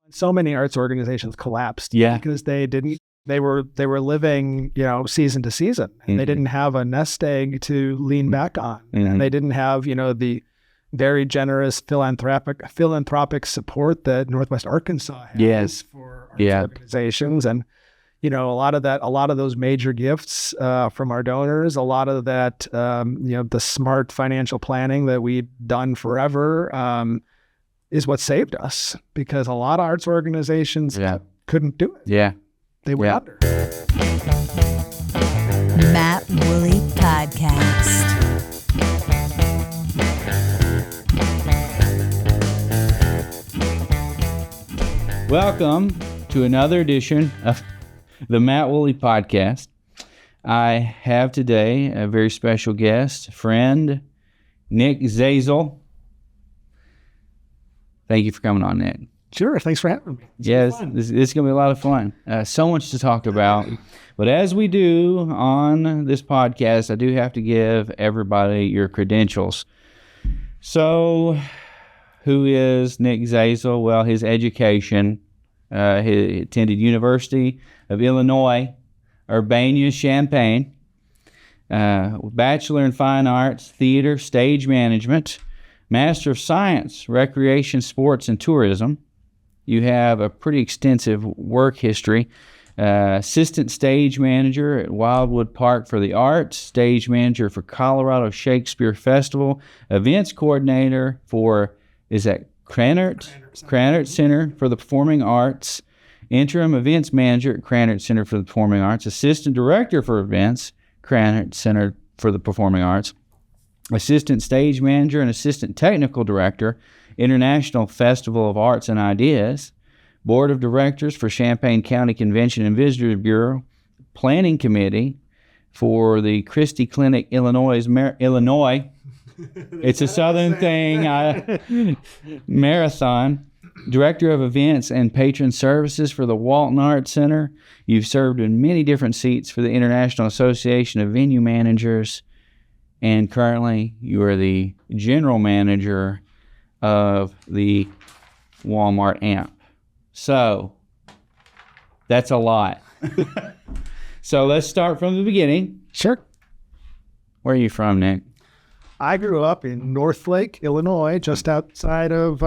So many arts organizations collapsed because they were living, season to season, and they didn't have a nest egg to lean back on. And they didn't have, the very generous philanthropic support that Northwest Arkansas has for arts organizations. And, a lot of those major gifts from our donors, a lot of that, the smart financial planning that we've done forever is what saved us, because a lot of arts organizations couldn't do it. Yeah. They were under. Matt Woolley Podcast. Welcome to another edition of the Matt Woolley Podcast. I have today a very special guest, friend, Nick Zazal. Thank you for coming on, Nick. Sure. Thanks for having me. Yes, this is going to be a lot of fun. So much to talk about. But as we do on this podcast, I do have to give everybody your credentials. So, who is Nick Zazal? Well, his education, he attended University of Illinois, Urbana-Champaign, Bachelor in Fine Arts, Theater, Stage Management, Master of Science, Recreation, Sports, and Tourism. You have a pretty extensive work history. Assistant Stage Manager at Wildwood Park for the Arts, Stage Manager for Colorado Shakespeare Festival, Events Coordinator for, Krannert Center for the Performing Arts, Interim Events Manager at Krannert Center for the Performing Arts, Assistant Director for Events, Krannert Center for the Performing Arts, Assistant Stage Manager and Assistant Technical Director, International Festival of Arts and Ideas, Board of Directors for Champaign County Convention and Visitors Bureau, Planning Committee for the Christie Clinic, Illinois. It's a Southern thing. Marathon, Director of Events and Patron Services for the Walton Arts Center. You've served in many different seats for the International Association of Venue Managers, and currently you are the General Manager of the Walmart AMP. So, that's a lot. So let's start from the beginning. Sure. Where are you from, Nick? I grew up in Northlake, Illinois, just outside of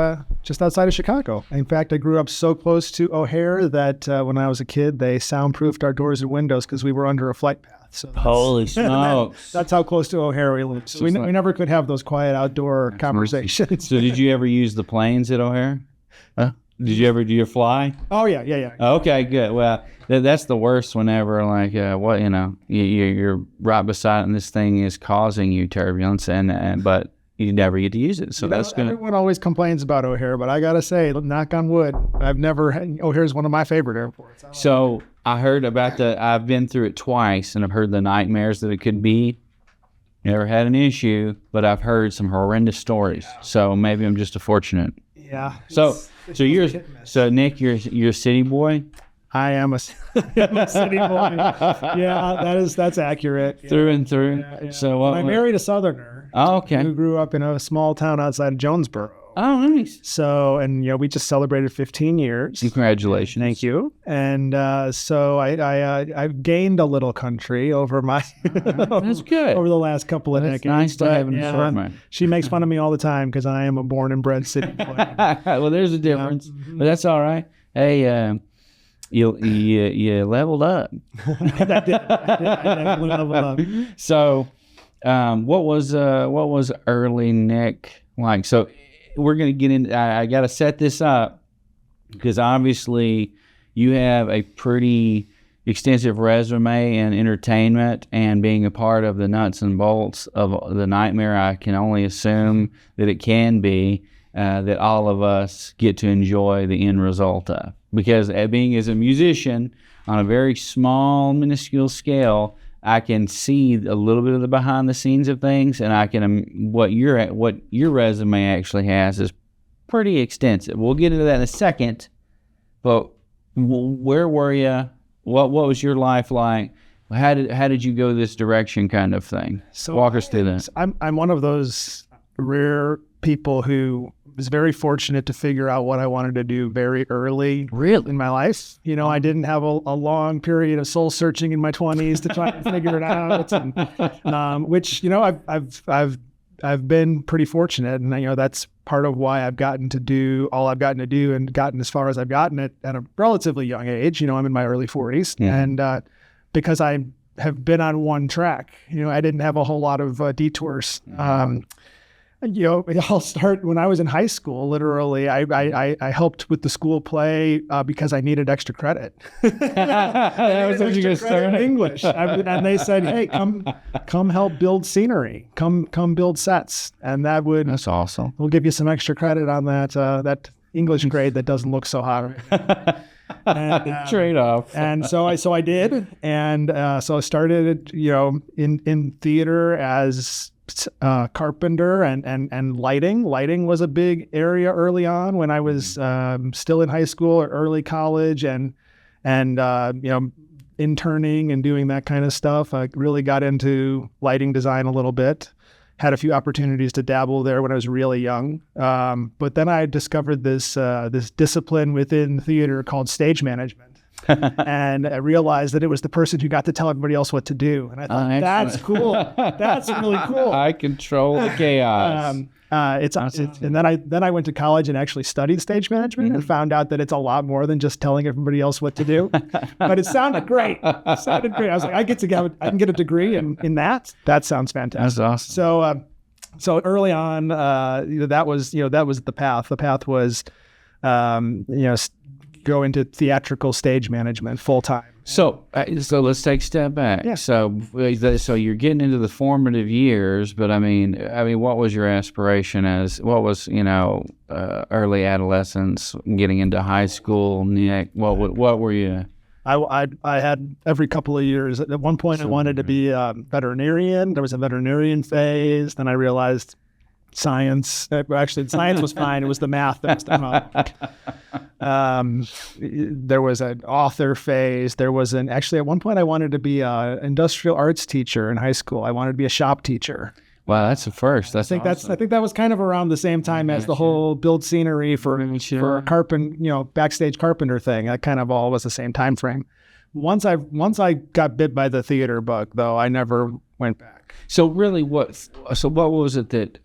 Chicago. In fact, I grew up so close to O'Hare that when I was a kid, they soundproofed our doors and windows because we were under a flight path. So holy smokes! That's how close to O'Hare we lived. So we never could have those quiet outdoor conversations. So did you ever use the planes at O'Hare? Do you fly? Oh yeah. Okay, good. Well, that's the worst whenever you're right beside it and this thing is causing you turbulence, but you never get to use it. So that's good. Everyone always complains about O'Hare, but I gotta say, knock on wood, O'Hare's one of my favorite airports. So I heard about I've been through it twice, and I've heard the nightmares that it could be. Never had an issue, but I've heard some horrendous stories. So maybe I'm just fortunate. Yeah. So Nick, you're a city boy. I am a city boy. Yeah, that's accurate. Through and through. Yeah. So I married a Southerner. Oh, okay. Who grew up in a small town outside of Jonesboro. Oh, nice. So, and we just celebrated 15 years. Congratulations. Thank you. And so I've gained a little country over my that's good. over the last couple of decades. Nice to have an assortment. She makes fun of me all the time because I am a born and bred city boy. Well, there's a difference, but that's all right. Hey, you leveled up. I definitely leveled up. So, what was early Nick like? So, we're going to get into. I got to set this up because obviously you have a pretty extensive resume in entertainment and being a part of the nuts and bolts of the nightmare. I can only assume that it can be that all of us get to enjoy the end result of. Because being as a musician on a very small, minuscule scale, I can see a little bit of the behind the scenes of things, and I can what your resume actually has is pretty extensive. We'll get into that in a second. But where were you? What was your life like? How did you go this direction, kind of thing? So walk us through that. I'm one of those rare people who was very fortunate to figure out what I wanted to do very early in my life. You know, I didn't have a long period of soul searching in my 20s to try and figure it out, and, which, you know, I've been pretty fortunate, and, you know, that's part of why I've gotten to do all I've gotten to do and gotten as far as I've gotten at a relatively young age. You know, I'm in my early 40s, and because I have been on one track, you know, I didn't have a whole lot of detours. You know, it all started when I was in high school. Literally, I helped with the school play because I needed extra credit. That was what you guys started English, and they said, "Hey, come help build scenery. Come build sets." And that's awesome. We'll give you some extra credit on that English grade that doesn't look so hot. And, trade off. And so I did, and so I started, you know, in theater as carpenter and lighting. Lighting was a big area early on when I was still in high school or early college, and you know, interning and doing that kind of stuff. I really got into lighting design a little bit. Had a few opportunities to dabble there when I was really young, but then I discovered this discipline within theater called stage management. And I realized that it was the person who got to tell everybody else what to do. And I thought, that's cool. That's really cool. I control the chaos. And then I went to college and actually studied stage management and found out that it's a lot more than just telling everybody else what to do. But it sounded great. I was like, I can get a degree in that. That sounds fantastic. That's awesome. So early on, that was the path. The path was, go into theatrical stage management full time. So let's take a step back. Yeah. So you're getting into the formative years, but I mean, what was your aspiration what was, early adolescence, getting into high school, Nick? What were you? I had every couple of years. At one point, I wanted to be a veterinarian. There was a veterinarian phase. Then I realized science was fine. It was the math that was the problem. There was an author phase. There was at one point I wanted to be an industrial arts teacher in high school. I wanted to be a shop teacher. Wow, that's a first. I think that was kind of around the same time as the whole build scenery for a backstage carpenter thing. That kind of all was the same time frame. Once I got bit by the theater bug, though, I never went back. So really, what was it that?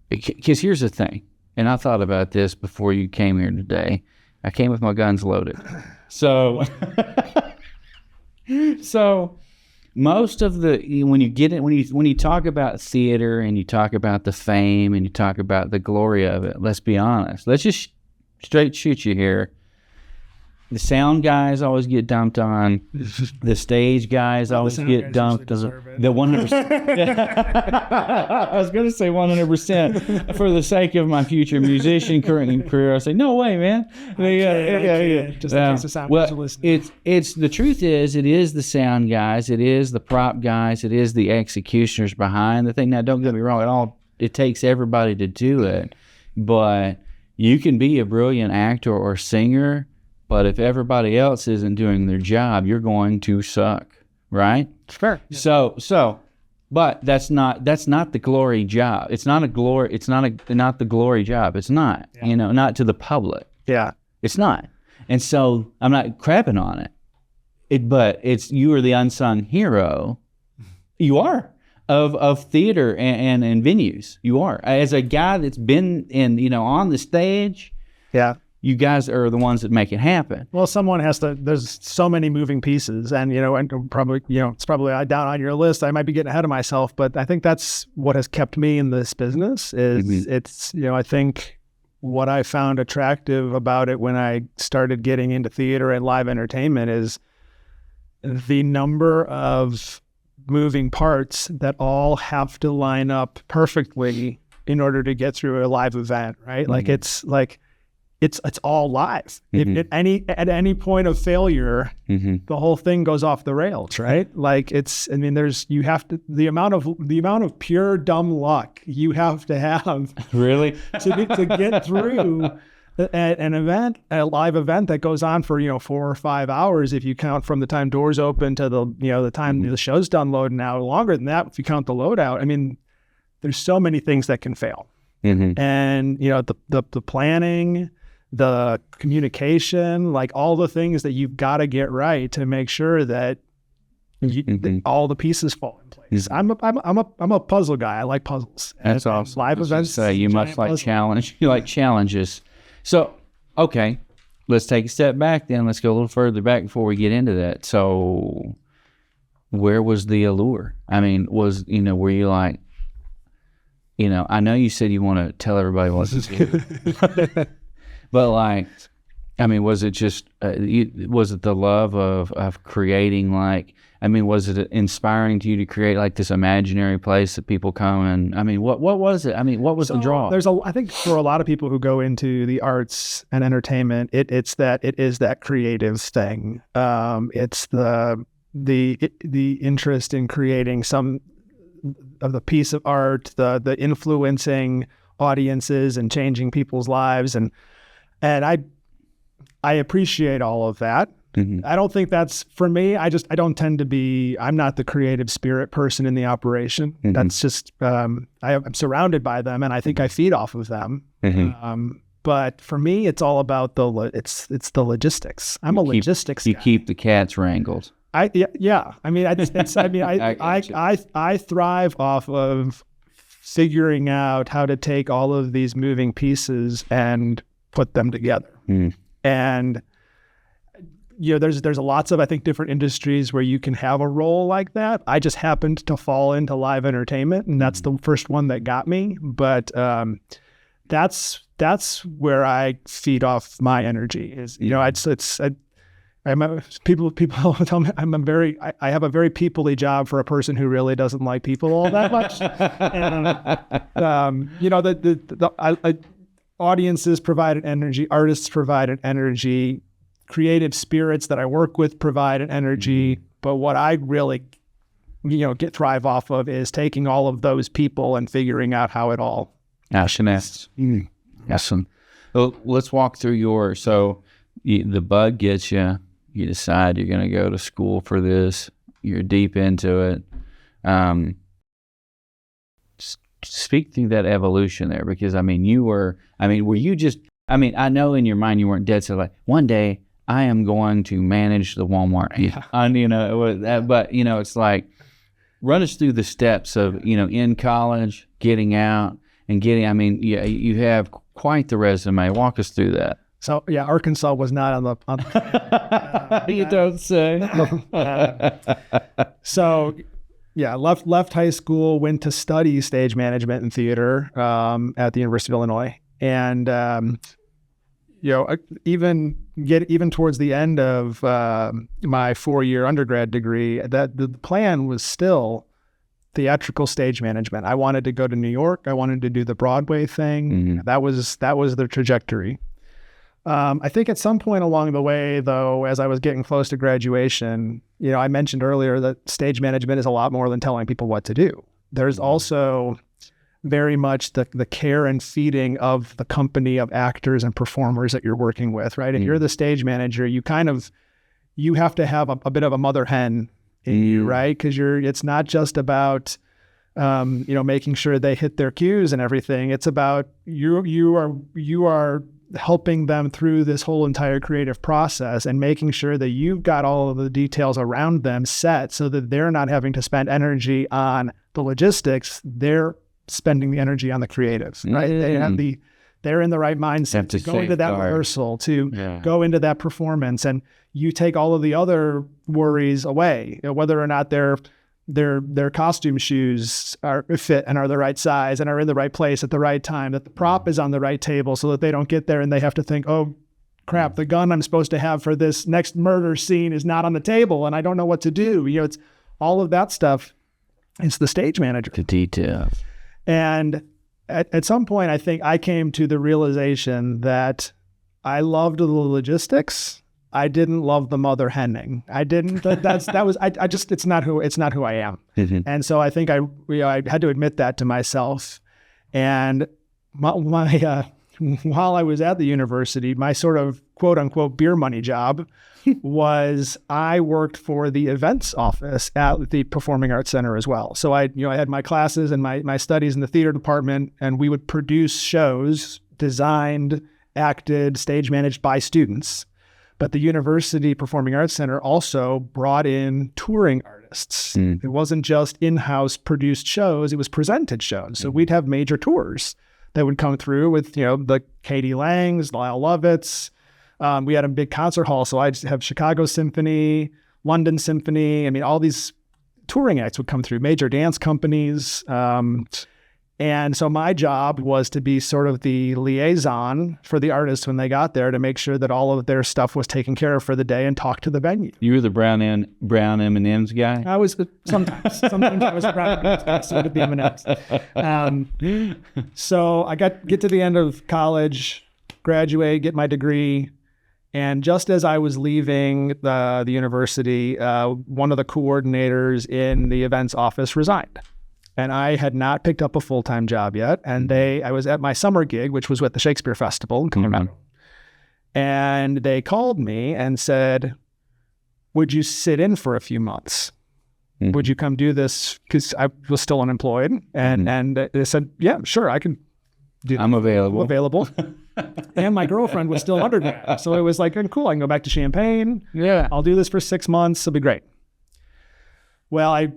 Because here's the thing, and I thought about this before you came here today. I came with my guns loaded. So most of when you talk about theater and you talk about the fame and you talk about the glory of it, let's be honest. Let's just straight shoot you here. The sound guys always get dumped on. The stage guys always get dumped on. The 100%. I was going to say 100% for the sake of my future musician career. I say, no way, man. Yeah. Just in case the sound guys are listening. It's the truth is, it is the sound guys, it is the prop guys, it is the executioners behind the thing. Now, don't get me wrong. It takes everybody to do it, but you can be a brilliant actor or singer. But if everybody else isn't doing their job, you're going to suck, right? Fair. But that's not the glory job. It's not the glory job. It's not, not to the public. Yeah. It's not. And so I'm not crapping on it. But you are the unsung hero. You are of theater and venues. You are. As a guy that's been on the stage. Yeah. You guys are the ones that make it happen. Well, someone has to. There's so many moving pieces, and probably it's probably down on your list. I might be getting ahead of myself, but I think that's what has kept me in this business. It's I think what I found attractive about it when I started getting into theater and live entertainment is the number of moving parts that all have to line up perfectly in order to get through a live event, right? Mm-hmm. It's all live. Mm-hmm. At any point of failure, mm-hmm. the whole thing goes off the rails, right? You have to the amount of pure dumb luck you have to have really to get through an event, a live event that goes on for 4 or 5 hours if you count from the time doors open to the time the show's done loading out. Longer than that if you count the loadout. I mean, there's so many things that can fail. and the planning, the communication, like all the things that you've got to get right to make sure that that all the pieces fall in place. I'm a puzzle guy. I like puzzles. That's awesome. Live events. You must like challenge. You like challenges. So, okay, let's take a step back then. Let's go a little further back before we get into that. So, where was the allure? I mean, were you like, I know you said you want to tell everybody what to do, but like, I mean, was it just, was it the love of creating, like, I mean, was it inspiring to you to create like this imaginary place that people come and, I mean, what was it? I mean, what was the draw? I think for a lot of people who go into the arts and entertainment, it is that creative thing. It's the interest in creating some of the piece of art, the influencing audiences and changing people's lives. And I appreciate all of that. I don't think that's for me. I don't tend to be, I'm not the creative spirit person in the operation. That's just, I'm surrounded by them and I think I feed off of them. But for me, it's all about it's the logistics. I'm a logistics guy. You keep the cats wrangled. Yeah. I mean, I thrive off of figuring out how to take all of these moving pieces and put them together. And there's lots of, I think, different industries where you can have a role like that. I just happened to fall into live entertainment, and that's the first one that got me. But that's where I feed off my energy. People tell me I have a very people-y job for a person who really doesn't like people all that much. And, the audiences provide an energy, artists provide an energy, creative spirits that I work with provide an energy. But what I really, thrive off of is taking all of those people and figuring out how it all. Awesome. Well, let's walk through the bug gets you. You decide you're going to go to school for this. You're deep into it. Speak through that evolution there, because were you just, I know in your mind you weren't dead set, like, one day I am going to manage the Walmart. Yeah. But it's like, run us through the steps of, in college, getting out and you have quite the resume. Walk us through that. So yeah, Arkansas was not on the you don't say. So yeah, left high school, went to study stage management and theater at the University of Illinois, and even towards the end of my 4-year undergrad degree, that the plan was still theatrical stage management. I wanted to go to New York. I wanted to do the Broadway thing. That was the trajectory. I think at some point along the way, though, as I was getting close to graduation, I mentioned earlier that stage management is a lot more than telling people what to do. There's also very much the care and feeding of the company of actors and performers that you're working with, right? If you're the stage manager, you have to have a bit of a mother hen in you, right? Because it's not just about making sure they hit their cues and everything. It's about you are helping them through this whole entire creative process and making sure that you've got all of the details around them set so that they're not having to spend energy on the logistics. They're spending the energy on the creatives, right? They're in the right mindset to go into that rehearsal, to go into that performance, and you take all of the other worries away, whether or not their costume shoes are fit and are the right size and are in the right place at the right time, that the prop is on the right table so that they don't get there and they have to think, oh crap, the gun I'm supposed to have for this next murder scene is not on the table and I don't know what to do. It's all of that stuff. It's the stage manager. The detail. And at some point, I think I came to the realization that I loved the logistics. I didn't love the mother henning. I didn't. It's not who I am. And so I think I had to admit that to myself. And my while I was at the university, my sort of quote unquote beer money job was I worked for the events office at the Performing Arts Center as well. So I had my classes and my studies in the theater department, and we would produce shows designed, acted, stage managed by students. But the University Performing Arts Center also brought in touring artists. It wasn't just in-house produced shows, it was presented shows. So we'd have major tours that would come through with, the Katie Langs, Lyle Lovitz. We had a big concert hall. So I'd have Chicago Symphony, London Symphony. I mean, all these touring acts would come through, major dance companies. And so my job was to be sort of the liaison for the artists when they got there to make sure that all of their stuff was taken care of for the day and talk to the venue. You were the brown M&Ms guy? I was sometimes I was a brown M&Ms guy, so did the M&Ms. So I get to the end of college, graduate, get my degree. And just as I was leaving the university, one of the coordinators in the events office resigned. And I had not picked up a full-time job yet. And I was at my summer gig, which was with the Shakespeare Festival in Colorado. And they called me and said, would you sit in for a few months? Would you come do this? Because I was still unemployed. And they said, yeah, sure, I can do that. I'm available. And my girlfriend was still undergrad. So it was like, cool, I can go back to Champaign. Yeah. I'll do this for 6 months. It'll be great. Well, I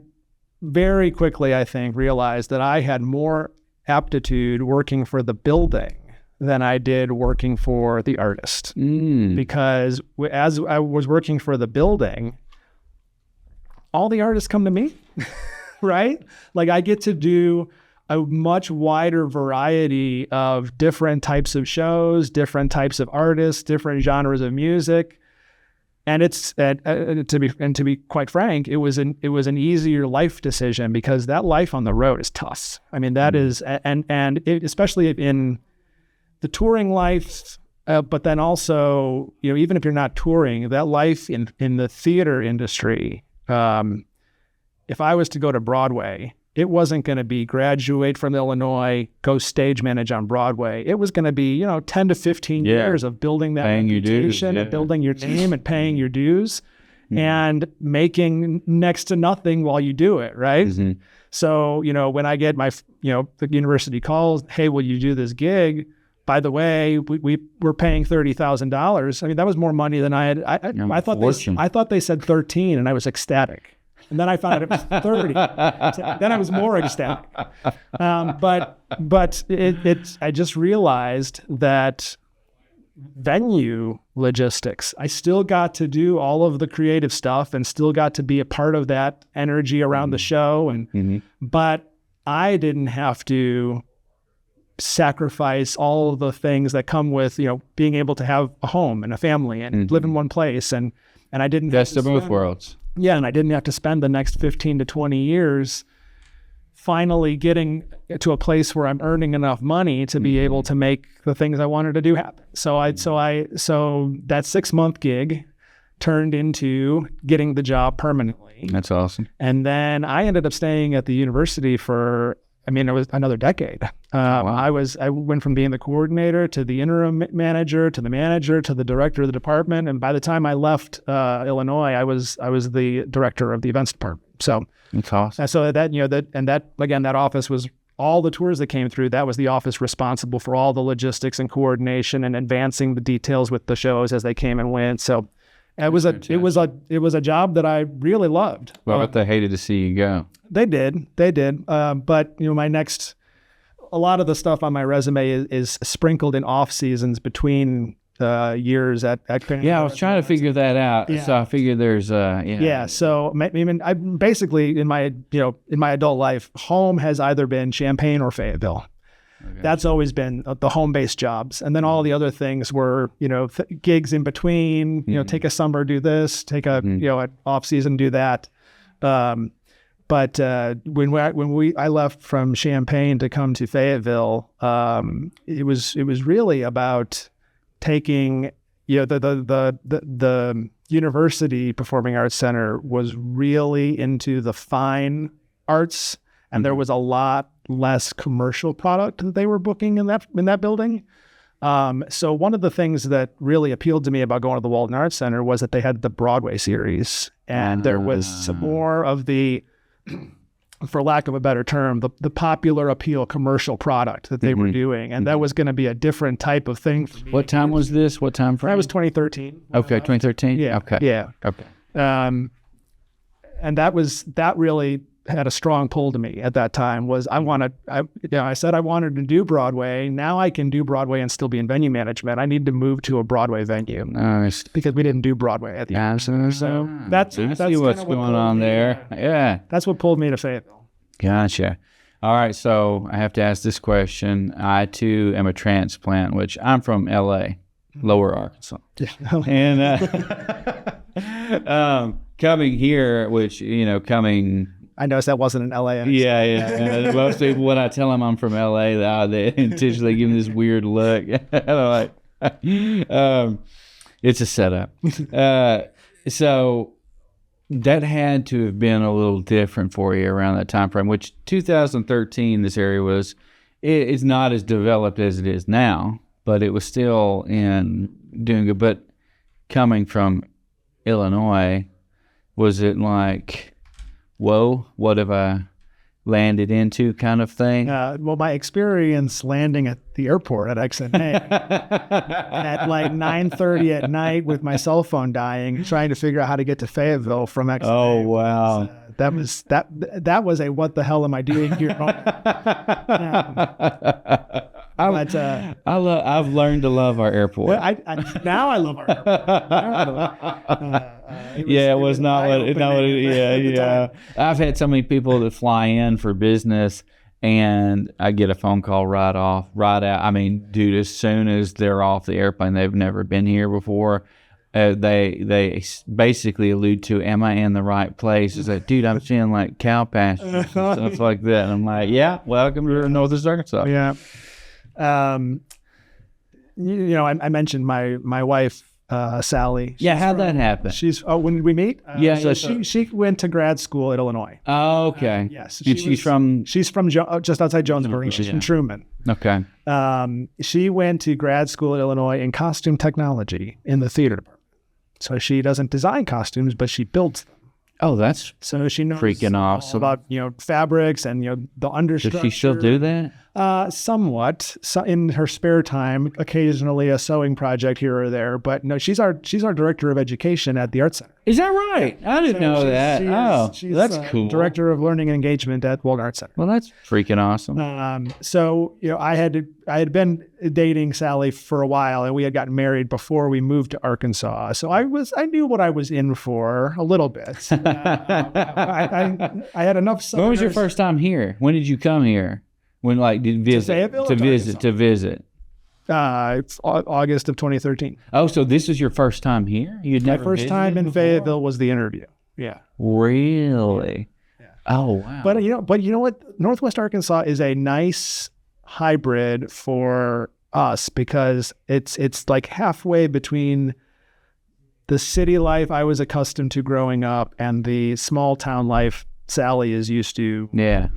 very quickly, I think, realized that I had more aptitude working for the building than I did working for the artist. Because as I was working for the building, all the artists come to me, right? Like I get to do a much wider variety of different types of shows, different types of artists, different genres of music. And it's to be quite frank, it was an easier life decision because that life on the road is tough. I mean, that is, and it, especially in the touring life, but then also, even if you're not touring, that life in the theater industry, if I was to go to Broadway, it wasn't going to be graduate from Illinois, go stage manage on Broadway. It was going to be, 10 to 15 years of building that reputation and building your name and paying your dues and making next to nothing while you do it, right? So, when I get my, the university calls, hey, will you do this gig? By the way, we're paying $30,000. I mean, that was more money than I had. I thought they said 13, and I was ecstatic. And then I found out it was 30. Then I was more ecstatic. But I just realized that venue logistics, I still got to do all of the creative stuff and still got to be a part of that energy around the show. But I didn't have to sacrifice all of the things that come with, being able to have a home and a family and live in one place. And I didn't. Best of both worlds. Yeah, and I didn't have to spend the next 15 to 20 years finally getting to a place where I'm earning enough money to be able to make the things I wanted to do happen. So that 6-month gig turned into getting the job permanently. That's awesome. And then I ended up staying at the university for, it was another decade. Wow. I went from being the coordinator to the interim manager to the manager to the director of the department. And by the time I left Illinois, I was the director of the events department. So that's awesome. So that office was all the tours that came through. That was the office responsible for all the logistics and coordination and advancing the details with the shows as they came and went. So it was a job that I really loved. Well, but they hated to see you go. They did. But a lot of the stuff on my resume is sprinkled in off seasons between years at Krannert. Yeah, I was trying to figure that out. Yeah. So I figured there's Yeah. So I basically in my adult life, home has either been Champaign or Fayetteville. Okay. That's always been the home-based jobs. And then all the other things were, gigs in between, take a summer, do this, take a, an off season, do that. But when I left from Champaign to come to Fayetteville, it was really about taking, the University Performing Arts Center was really into the fine arts, and there was a lot less commercial product that they were booking in that building. So one of the things that really appealed to me about going to the Walton Arts Center was that they had the Broadway series, and there was some more of the, for lack of a better term, the popular appeal commercial product that they were doing, and that was going to be a different type of thing for me. What time was this? What time frame? That was 2013. Okay, 2013? Yeah. Okay. Yeah. Okay. And that really had a strong pull to me at that time. Was I said I wanted to do Broadway. Now I can do Broadway and still be in venue management. I need to move to a Broadway venue. Nice. Because we didn't do Broadway at the end. So that's what's going on there. Yeah. That's what pulled me to Fayetteville. Gotcha. All right. So I have to ask this question. I too am a transplant, which I'm from LA, Lower Arkansas. Yeah. And coming here, which, I noticed that wasn't an LA accent. Yeah. Most people, when I tell them I'm from LA, they intentionally give me this weird look. I'm like, it's a setup. So that had to have been a little different for you around that time frame, which 2013, this area was, it's not as developed as it is now, but it was still in doing good. But coming from Illinois, was it like, whoa, what have I landed into kind of thing? Well, my experience landing at the airport at XNA at like 9:30 at night with my cell phone dying, trying to figure out how to get to Fayetteville from XNA. Oh, wow. That was a what the hell am I doing here? I've learned to love our airport. Well, now I love our airport. It was not what it. Yeah. I've had so many people that fly in for business, and I get a phone call right out. I mean, dude, as soon as they're off the airplane, they've never been here before. They basically allude to, am I in the right place? It's like, dude, I'm seeing like cow pastures and stuff like that. And I'm like, yeah, welcome to Northwest Arkansas. Yeah. I mentioned my wife, Sally. Yeah, how'd that happen? When did we meet? So she went to grad school at Illinois. Oh, okay. Yes. She's from just outside Jonesboro. She's from Truman. Okay. She went to grad school at Illinois in costume technology in the theater department. So she doesn't design costumes, but she builds them. Oh, that's so she knows freaking awesome about fabrics and the understructure. Does she still do that? Somewhat. So in her spare time, occasionally a sewing project here or there. But no, she's our director of education at the Arts Center. Is that right? I didn't know that. She's that's cool. Director of Learning and Engagement at Walton Arts Center. Well, that's freaking awesome. So I had been dating Sally for a while, and we had gotten married before we moved to Arkansas. So I knew what I was in for a little bit. I had enough summers. When was your first time here? When did you come here? When did visit? To visit. It's August of 2013. Oh, so this is your first time here? My first time in Fayetteville was the interview. Yeah. Really? Yeah. Oh, wow. But you know what? Northwest Arkansas is a nice hybrid for us because it's like halfway between the city life I was accustomed to growing up and the small town life Sally is used to. Yeah.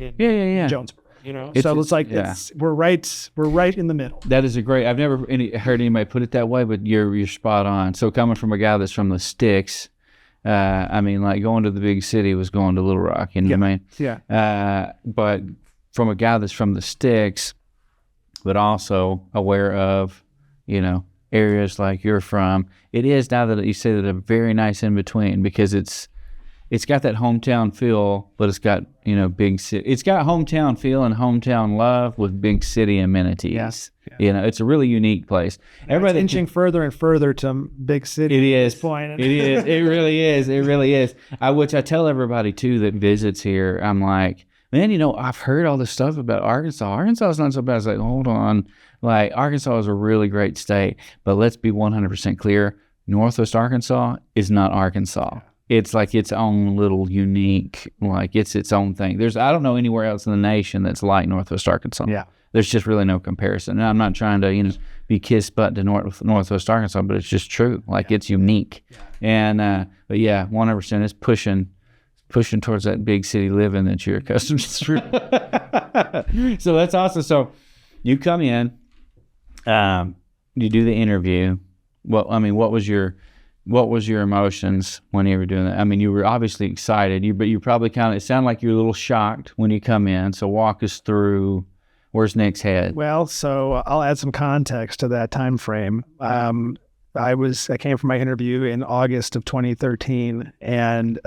Jonesboro. We're right in the middle. That is I've never heard anybody put it that way, but you're spot on. So coming from a guy that's from the sticks, going to the big city was going to Little Rock, you know what I mean? Yeah. But from a guy that's from the sticks, but also aware of, areas like you're from, it is, now that you say that, a very nice in between, because it's got that hometown feel, but it's got, big city. It's got hometown feel and hometown love with big city amenities. Yes. Yeah. It's a really unique place. Everybody inching further and further to big city. It is. At this point. It is. It really is. It really is. Which I tell everybody too that visits here. I'm like, man, I've heard all this stuff about Arkansas. Arkansas is not so bad. It's like, hold on. Like, Arkansas is a really great state, but let's be 100% clear. Northwest Arkansas is not Arkansas. It's like its own little unique, like it's its own thing. I don't know anywhere else in the nation that's like Northwest Arkansas. Yeah. There's just really no comparison. And I'm not trying to, be kiss butt to Northwest Arkansas, but it's just true. Like, it's unique. Yeah. But yeah, 100% is pushing towards that big city living that you're accustomed to. So that's awesome. So you come in, you do the interview. Well, I mean, what was your emotions when you were doing that? I mean, you were obviously excited, but you probably it sounded like you were a little shocked when you come in. So walk us through, where's Nick's head? Well, so I'll add some context to that time frame. I came from my interview in August of 2013, and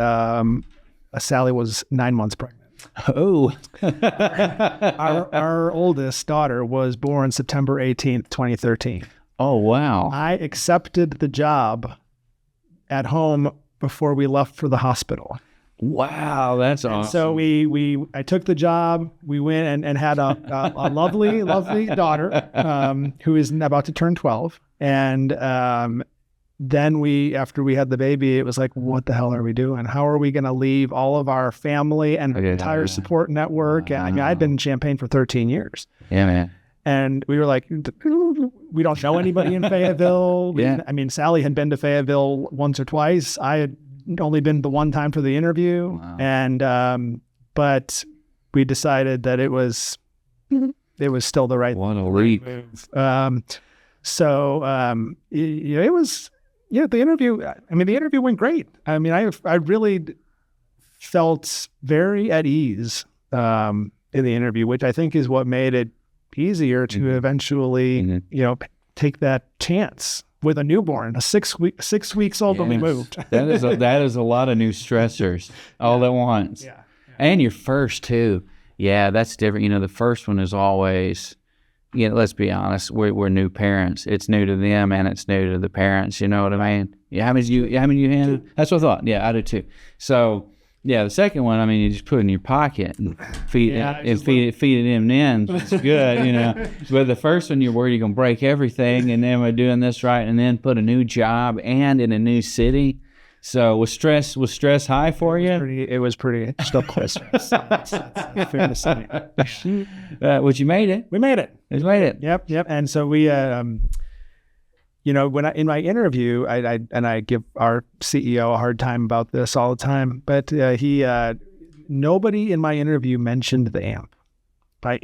Sally was 9 months pregnant. Oh. Our oldest daughter was born September 18th, 2013. Oh, wow. I accepted the job at home before we left for the hospital. Wow, that's awesome. So I took the job. We went and had a lovely, lovely daughter who is about to turn 12. And then after we had the baby, it was like, what the hell are we doing? How are we going to leave all of our family and entire support network? I mean, I'd been in Champaign for 13 years. Yeah, man. And we were like, we don't know anybody in Fayetteville. Yeah. I mean, Sally had been to Fayetteville once or twice. I had only been the one time for the interview. Wow. And but we decided that it was still the right leap. move. It was, the interview, I mean, the interview went great. I mean, I really felt very at ease in the interview, which I think is what made it easier to eventually, take that chance with a newborn, a 6 weeks old when we moved. that is a lot of new stressors all at once. Yeah. And your first too. Yeah, that's different. The first one is always, let's be honest, we're new parents. It's new to them and it's new to the parents. You know what I mean? Yeah. How many you handle? That's what I thought. Yeah, I do too. So yeah, the second one, I mean, you just put it in your pocket and feed it M&Ms. It's good, But the first one, you're worried you're gonna break everything, and then we're doing this right, and then put a new job and in a new city. So was stress high for you? It was pretty. Still quite stress. That's fair to say. But you made it. We made it. We made it. Yep. And so we, when in my interview, I give our CEO a hard time about this all the time, but nobody in my interview mentioned the amp. I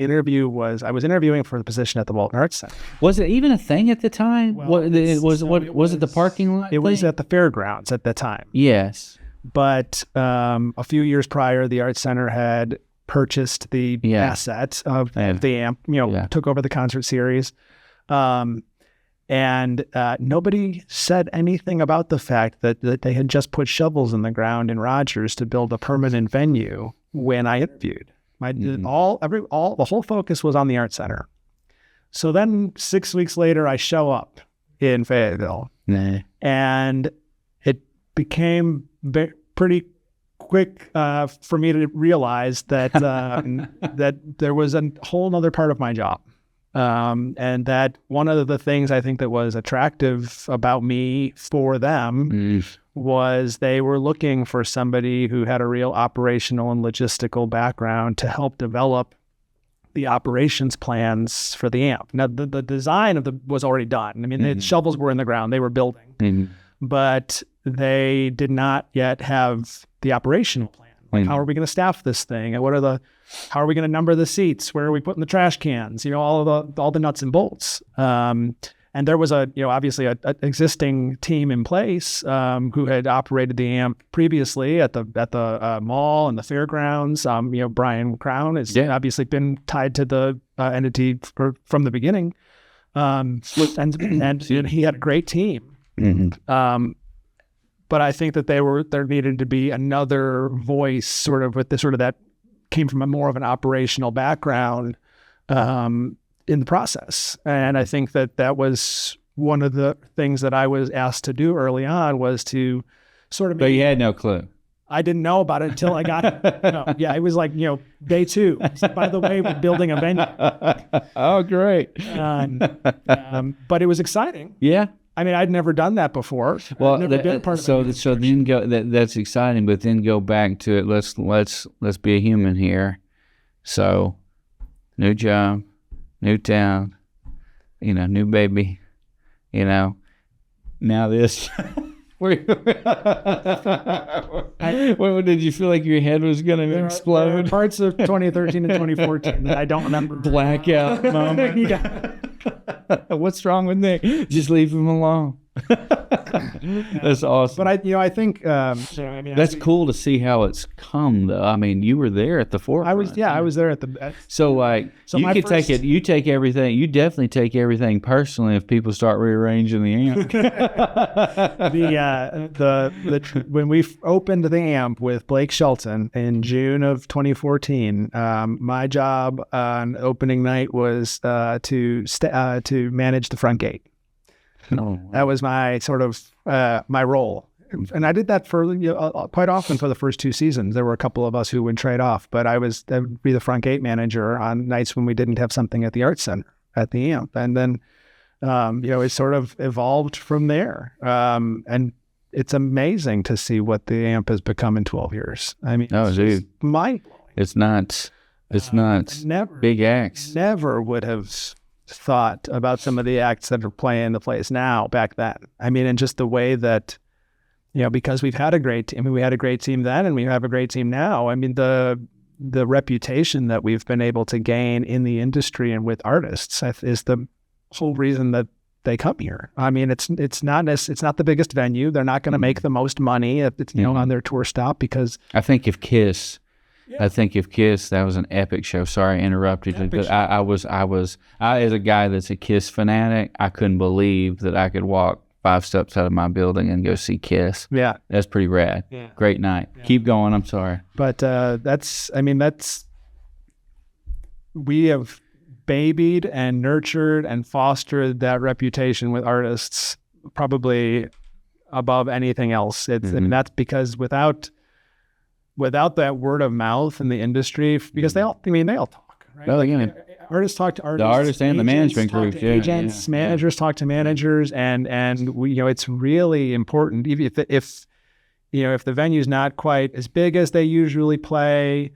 was interviewing for the position at the Walton Arts Center. Was it even a thing at the time? Was it the parking lot? It was at the fairgrounds at the time. Yes. But a few years prior, the Arts Center had purchased the asset of the amp, took over the concert series. And nobody said anything about the fact that they had just put shovels in the ground in Rogers to build a permanent venue when I interviewed. The whole focus was on the Arts Center. So then 6 weeks later, I show up in Fayetteville, and it became pretty quick for me to realize that that there was a whole other part of my job. And that one of the things I think that was attractive about me for them was they were looking for somebody who had a real operational and logistical background to help develop the operations plans for the amp. Now, the design was already done. I mean, the shovels were in the ground. They were building. But they did not yet have the operational plan. Like, how are we going to staff this thing? And how are we going to number the seats? Where are we putting the trash cans? All the nuts and bolts. And there was obviously an existing team in place who had operated the amp previously at the mall and the fairgrounds. Brian Crown has obviously been tied to the entity from the beginning, and he had a great team. But I think that there needed to be another voice, sort of that came from a more of an operational background in the process. And I think that was one of the things that I was asked to do early on, was to sort of. But you had no clue. I didn't know about it until I got it. It was like, day 2. By the way, we're building a venue. Oh, great. But it was exciting. Yeah. I mean, I'd never done that before. Well, I'd never been a part of it. So then go. That's exciting, but then go back to it. Let's be a human here. So, new job, new town, new baby, Now this. Did you feel like your head was going to explode? There are parts of 2013 and 2014 that I don't remember. Blackout moment. What's wrong with Nick? Just leave him alone. That's awesome. But I think that's cool to see how it's come, though. I mean, you were there at the forefront. I was there at the. So you take everything. You definitely take everything personally if people start rearranging the amp. When we opened the amp with Blake Shelton in June of 2014, my job on opening night was to manage the front gate. That was my sort of my role, and I did that for quite often for the first 2 seasons. There were a couple of us who would trade off, but I would be the front gate manager on nights when we didn't have something at the Arts Center at the amp, and then it sort of evolved from there. And it's amazing to see what the amp has become in 12 years. I mean, it's mind blowing. It's not big acts. Never would have thought about some of the acts that are playing the place now back then. I mean, and just the way that, because we've had a great team. I mean, we had a great team then and we have a great team now. I mean, the reputation that we've been able to gain in the industry and with artists is the whole reason that they come here. I mean, it's not the biggest venue. They're not going to make the most money if it's, on their tour stop, because I think if Kiss, that was an epic show. Sorry I interrupted you, but I as a guy that's a Kiss fanatic, I couldn't believe that I could walk 5 steps out of my building and go see Kiss. Yeah. That's pretty rad. Yeah. Great night. Yeah. Keep going. I'm sorry. But we have babied and nurtured and fostered that reputation with artists probably above anything else. I mean, that's because without that word of mouth in the industry, because they all talk, right? Well, again, artists talk to artists. The artists and the management groups, agents, managers talk to managers, and we, it's really important. Even if the venue's not quite as big as they usually play,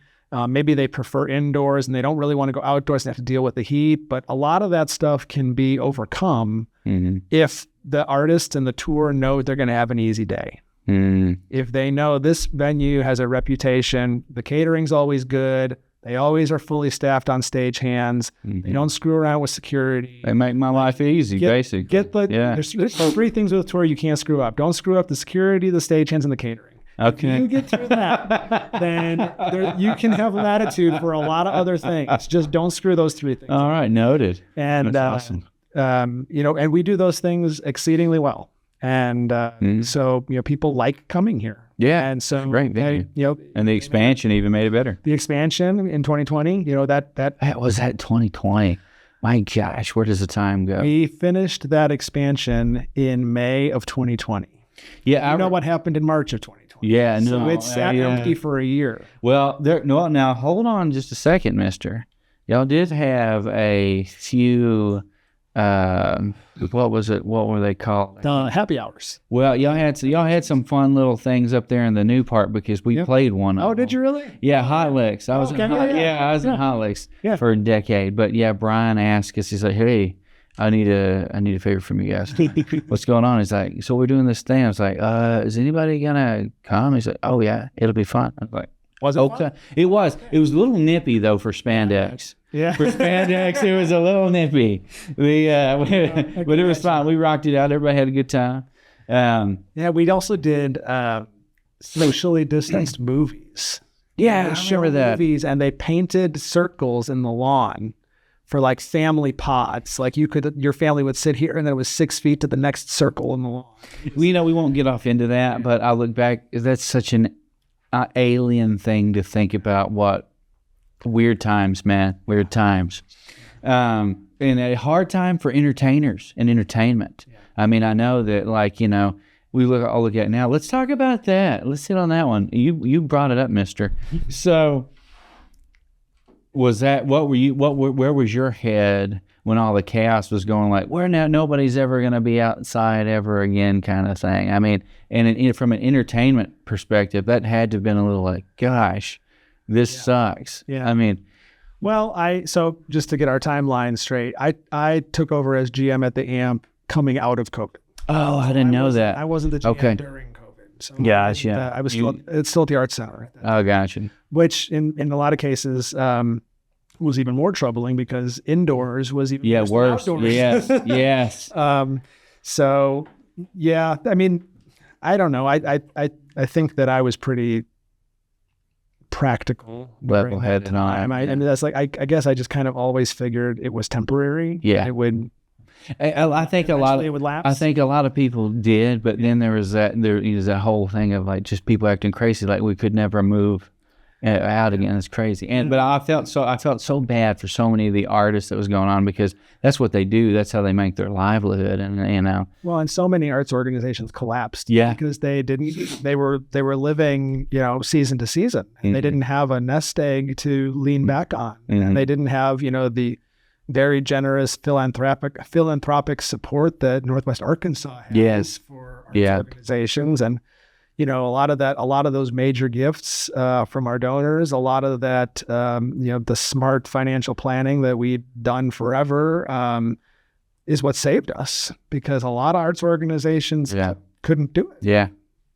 maybe they prefer indoors and they don't really want to go outdoors and have to deal with the heat. But a lot of that stuff can be overcome if the artist and the tour know they're going to have an easy day. If they know this venue has a reputation, the catering's always good, they always are fully staffed on stagehands, they don't screw around with security. They make my life easy, basically. There's 3 things with a tour you can't screw up. Don't screw up the security, the stagehands, and the catering. Okay. If you get through that, then you can have latitude for a lot of other things. Just don't screw those 3 things. All right, noted. And that's awesome. And we do those things exceedingly well. And so people like coming here. Yeah, and so great venue. And the expansion even made it better. The expansion in 2020, that was that 2020. My gosh, where does the time go? We finished that expansion in May of 2020. Yeah, you know what happened in March of 2020. Yeah, no, so it's sat empty for a year. Well, now hold on just a second, Mister. Y'all did have a few. What was it? What were they called? Happy hours. Well, y'all had some fun little things up there in the new part because we played one. Oh, did you really? Yeah, Hot Licks. I was in Hot Licks for a decade. But yeah, Brian asked us. He's like, "Hey, I need a favor from you guys. What's going on?" He's like, "So we're doing this thing." I was like, "Is anybody gonna come?" He's like, "Oh yeah, it'll be fun." I was like, "Was it fun?" It was. It was a little nippy though for spandex. Yeah. For spandex, it was a little nippy. But it was fun. We rocked it out. Everybody had a good time. We also did socially distanced movies. Yeah, I remember that. Movies, and they painted circles in the lawn for like family pods. Like your family would sit here, and then it was 6 feet to the next circle in the lawn. We won't get off into that, but I look back. That's such an alien thing to think about. What weird times, man. Weird times. And a hard time for entertainers and entertainment. Yeah. I mean, I know that, we look at it now. Let's talk about that. Let's hit on that one. You brought it up, mister. So was that, where was your head when all the chaos was going, like, where now nobody's ever going to be outside ever again kind of thing? I mean, and from an entertainment perspective, that had to have been a little like, gosh, this sucks. Yeah. I mean, well, so just to get our timeline straight, I took over as GM at the AMP coming out of COVID. Oh, I didn't know that. I wasn't the GM during COVID. So gotcha. I was it's still at the Arts Center. Oh, gotcha. Which in a lot of cases, was even more troubling because indoors was even worse. Outdoors. Yes. So yeah, I mean, I don't know. I think that I was pretty practical, level-headed on. I mean, that's like I guess I just kind of always figured it was temporary. Yeah, it would. I think a lot. It would lapse. I think a lot of people did, but then there was that whole thing of like just people acting crazy, like we could never move out again. It's crazy. But I felt so bad for so many of the artists that was going on, because that's what they do. That's how they make their livelihood. And well, and so many arts organizations collapsed. Yeah, because they were living season to season. And they didn't have a nest egg to lean back on. And they didn't have the very generous philanthropic support that Northwest Arkansas has for arts organizations. And a lot of those major gifts from our donors, a lot of that, the smart financial planning that we've done forever is what saved us, because a lot of arts organizations couldn't do it. Yeah.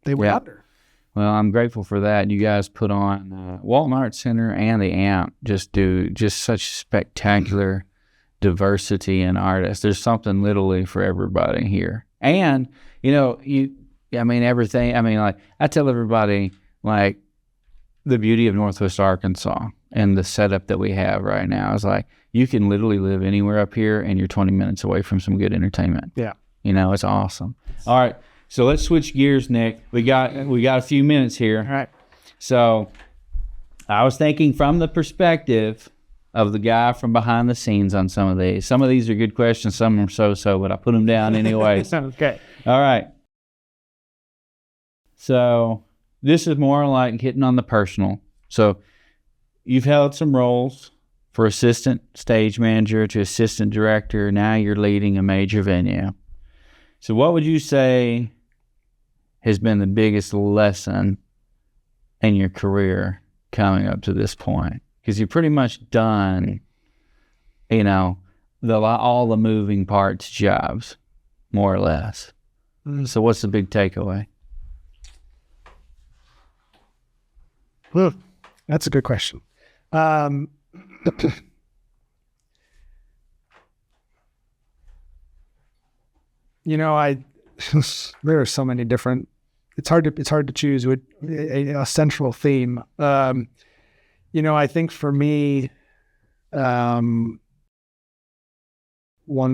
They were under. Well, I'm grateful for that. You guys put on Walton Arts Center and the AMP just such spectacular diversity in artists. There's something literally for everybody here. And, everything. Like I tell everybody, like the beauty of Northwest Arkansas and the setup that we have right now is like you can literally live anywhere up here and you're 20 minutes away from some good entertainment. Yeah. It's awesome. All right. So let's switch gears, Nick. We got a few minutes here. All right. So I was thinking from the perspective of the guy from behind the scenes on some of these. Some of these are good questions, some are so-so, but I put them down anyways. Okay. All right. So this is more like hitting on the personal. So you've held some roles for assistant stage manager to assistant director. Now you're leading a major venue. So what would you say has been the biggest lesson in your career coming up to this point? Because you're pretty much done, all the moving parts jobs, more or less. So what's the big takeaway? Well, that's a good question. There are so many different. It's hard to choose with a central theme. I think for me, one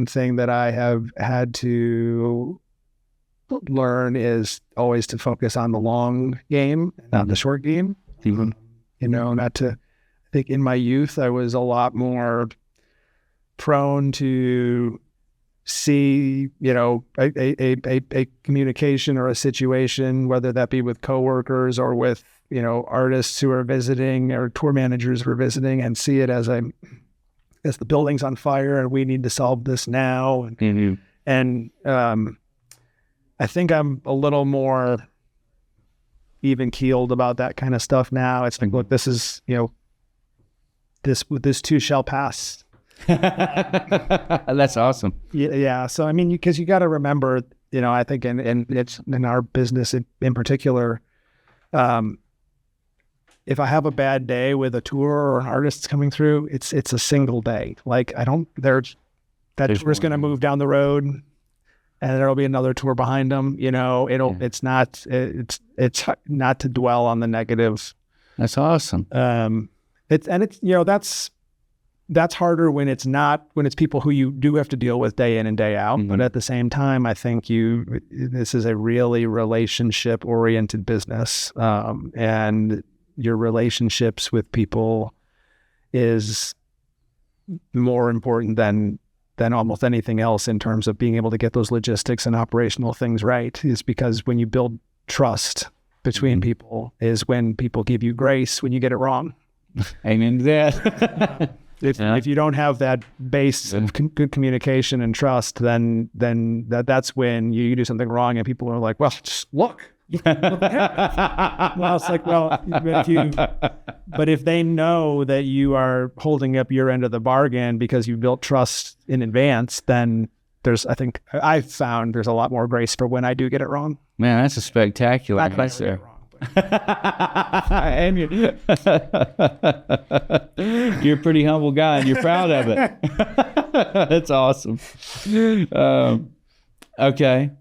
thing that I have had to learn is always to focus on the long game, not the short game. I think in my youth, I was a lot more prone to see, a communication or a situation, whether that be with coworkers or with, artists who are visiting or tour managers who are visiting, and see it as the building's on fire and we need to solve this now. And I think I'm a little more even keeled about that kind of stuff now. It's like, look, this is, this too shall pass. That's awesome. Yeah. So, because you got to remember, I think it's in our business in particular, if I have a bad day with a tour or an artist coming through, it's a single day. Like that tour's going to move down the road and there'll be another tour behind them. It's not to dwell on the negative. That's awesome. That's harder when it's people who you do have to deal with day in and day out. Mm-hmm. But at the same time, I think this is a really relationship oriented business. And your relationships with people is more important than almost anything else in terms of being able to get those logistics and operational things right, is because when you build trust between people is when people give you grace when you get it wrong. Amen to that. If you don't have that base of good communication and trust, then that's when you do something wrong and people are like, well, just look. Well, it's like, but if they know that you are holding up your end of the bargain because you built trust in advance, then I've found there's a lot more grace for when I do get it wrong. Man, that's a spectacular answer. And you're a pretty humble guy, and you're proud of it. That's awesome. Okay.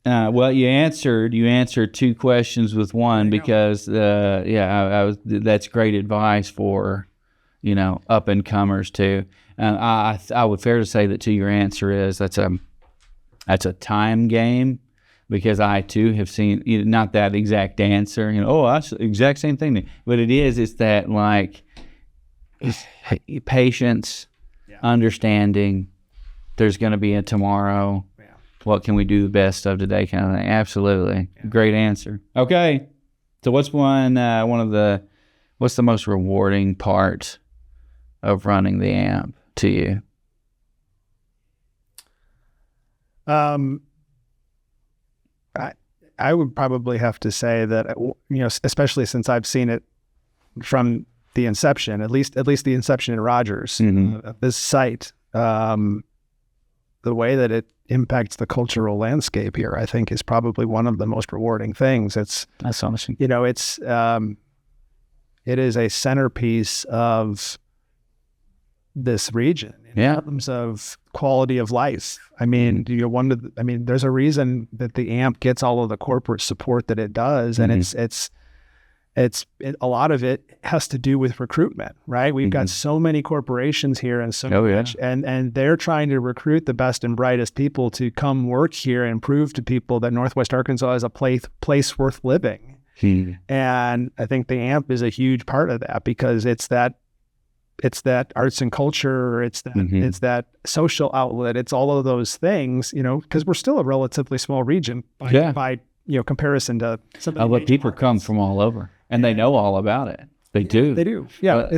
Well, you answered two questions with one because, that's great advice for, up and comers too. I would fair to say that too. Your answer is that's a time game, because I too have seen not that exact answer. That's the exact same thing. But it's that like patience, understanding. There's going to be a tomorrow. Yeah. What can we do the best of today? Kind of thing. Absolutely, great answer. Okay, so what's the most rewarding part of running the AMP to you? I would probably have to say that, especially since I've seen it from the inception, at least the inception in Rogers, this site, the way that it impacts the cultural landscape here, I think, is probably one of the most rewarding things. That's awesome. It is a centerpiece of this region in terms of quality of life. I mean, there's a reason that the AMP gets all of the corporate support that it does, and it's a lot of it has to do with recruitment, right? We've got so many corporations here and so much, and they're trying to recruit the best and brightest people to come work here and prove to people that Northwest Arkansas is a place worth living. And I think the AMP is a huge part of that, because it's that arts and culture, it's that social outlet, it's all of those things, because we're still a relatively small region by comparison to something. But people come from all over, and they know all about it. They do. They do. Yeah,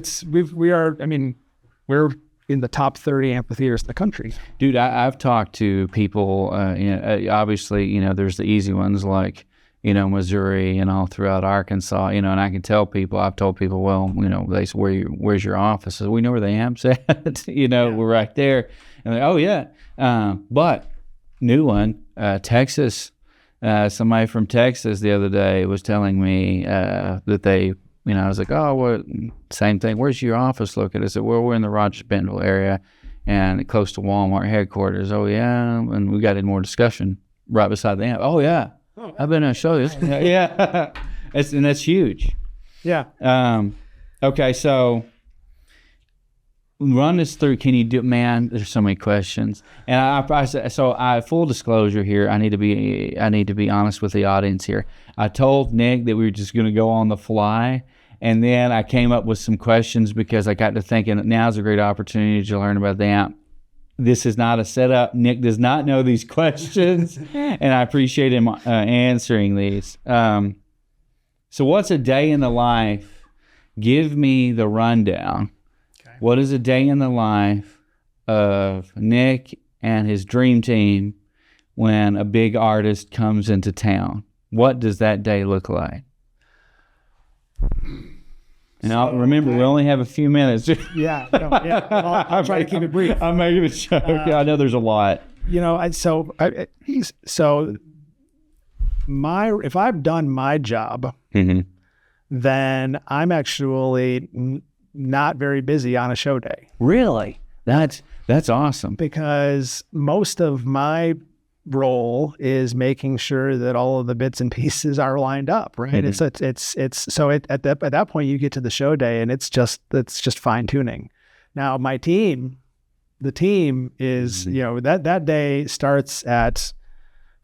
we're in the top 30 amphitheaters in the country. Dude, I've talked to people. Obviously, there's the easy ones like Missouri and all throughout Arkansas, and I can tell people, I've told people, well, they say, where's your office? I said, we know where the AMP's at, we're right there. And they're, oh yeah. But new one, Texas, somebody from Texas the other day was telling me that they, I was like, oh, well, same thing. Where's your office located? I said, well, we're in the Rogers-Bentonville area and close to Walmart headquarters. Oh yeah. And we got in more discussion right beside the AMP. Oh yeah. I've been to show you. Yeah. And that's huge. Yeah. Okay, so run this through. Can you do, man, there's so many questions. And I full disclosure here, I need to be honest with the audience here. I told Nick that we were just going to go on the fly, and then I came up with some questions because I got to thinking now's a great opportunity to learn about the AMP. This is not a setup. Nick does not know these questions, and I appreciate him answering these. So what's a day in the life? Give me the rundown. Okay. What is a day in the life of Nick and his dream team when a big artist comes into town? What does that day look like? And remember, we only have a few minutes. Well, I'll try to keep it brief. I'm making a joke. I know there's a lot. If I've done my job, then I'm actually not very busy on a show day. Really? That's awesome. Because most of my role is making sure that all of the bits and pieces are lined up, right? At that point you get to the show day and it's just fine tuning. Now the team is, that day starts at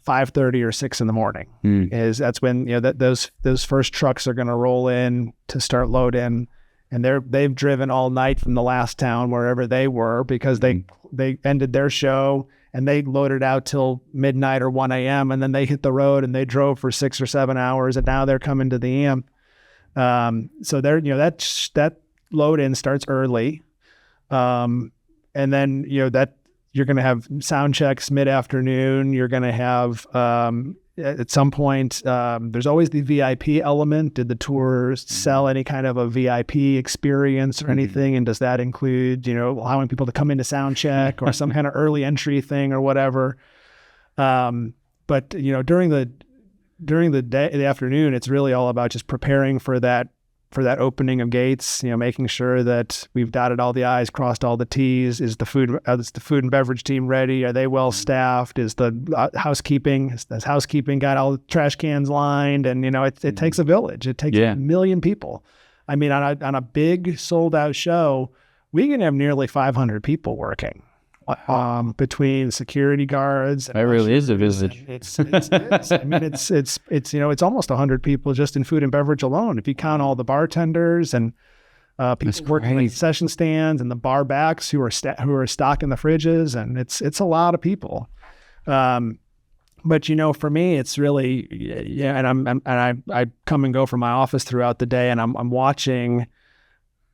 5:30 or 6 in the morning. That's when, those first trucks are going to roll in to start loading, and they've driven all night from the last town wherever they were, because they ended their show and they loaded out till midnight or 1 a.m. and then they hit the road and they drove for 6 or 7 hours, and now they're coming to the AMP. So they're, that load in starts early. And then, that you're going to have sound checks mid-afternoon. You're going to have, at some point, there's always the VIP element. Did the tour sell any kind of a VIP experience or anything? And does that include, allowing people to come into sound check or some kind of early entry thing or whatever? But, during during the afternoon, it's really all about just preparing for that opening of gates, making sure that we've dotted all the I's, crossed all the T's. Is the food and beverage team ready? Are they well staffed? Is the housekeeping got all the trash cans lined? And, it takes a village. It takes a million people. I mean, on a big sold out show, we can have nearly 500 people working. Between security guards. That really is a village. It is. I mean, it's almost 100 people just in food and beverage alone. If you count all the bartenders and people working at concession stands and the bar backs who are stocking the fridges, and it's a lot of people. But for me, it's really and I come and go from my office throughout the day, and I'm watching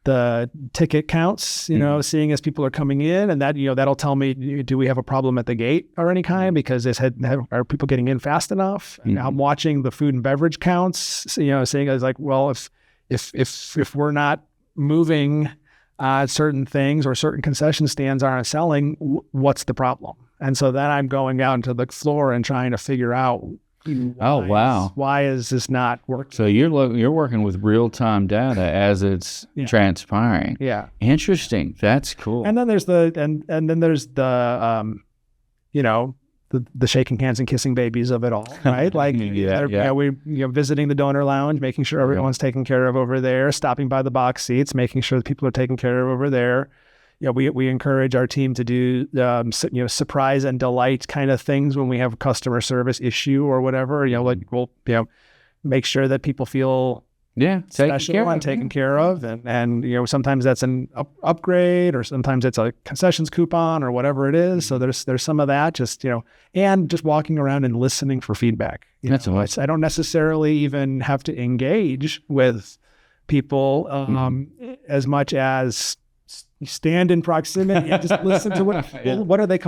the ticket counts, seeing as people are coming in, and that, that'll tell me, do we have a problem at the gate or any kind? Because are people getting in fast enough? And I'm watching the food and beverage counts, saying as like, well, if we're not moving certain things or certain concession stands aren't selling, what's the problem? And so then I'm going out into the floor and trying to figure out, why is this not working? So you're working with real-time data as it's transpiring. Yeah. Interesting. That's cool. And then there's the shaking hands and kissing babies of it all, right? Like we visiting the donor lounge, making sure everyone's taken care of over there, stopping by the box seats, making sure that people are taken care of over there. We encourage our team to do surprise and delight kind of things when we have a customer service issue or whatever. We'll make sure that people feel special and taken care of, and sometimes that's an upgrade, or sometimes it's a concessions coupon or whatever it is. So there's some of that, and just walking around and listening for feedback. That's awesome. I don't necessarily even have to engage with people as much as stand in proximity and just listen to what are the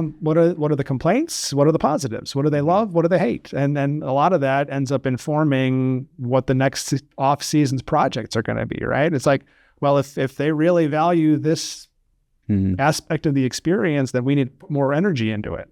complaints, what are the positives, what do they love, what do they hate, and then a lot of that ends up informing what the next off season's projects are going to be. Right? It's like, well, if they really value this aspect of the experience, then we need to put more energy into it.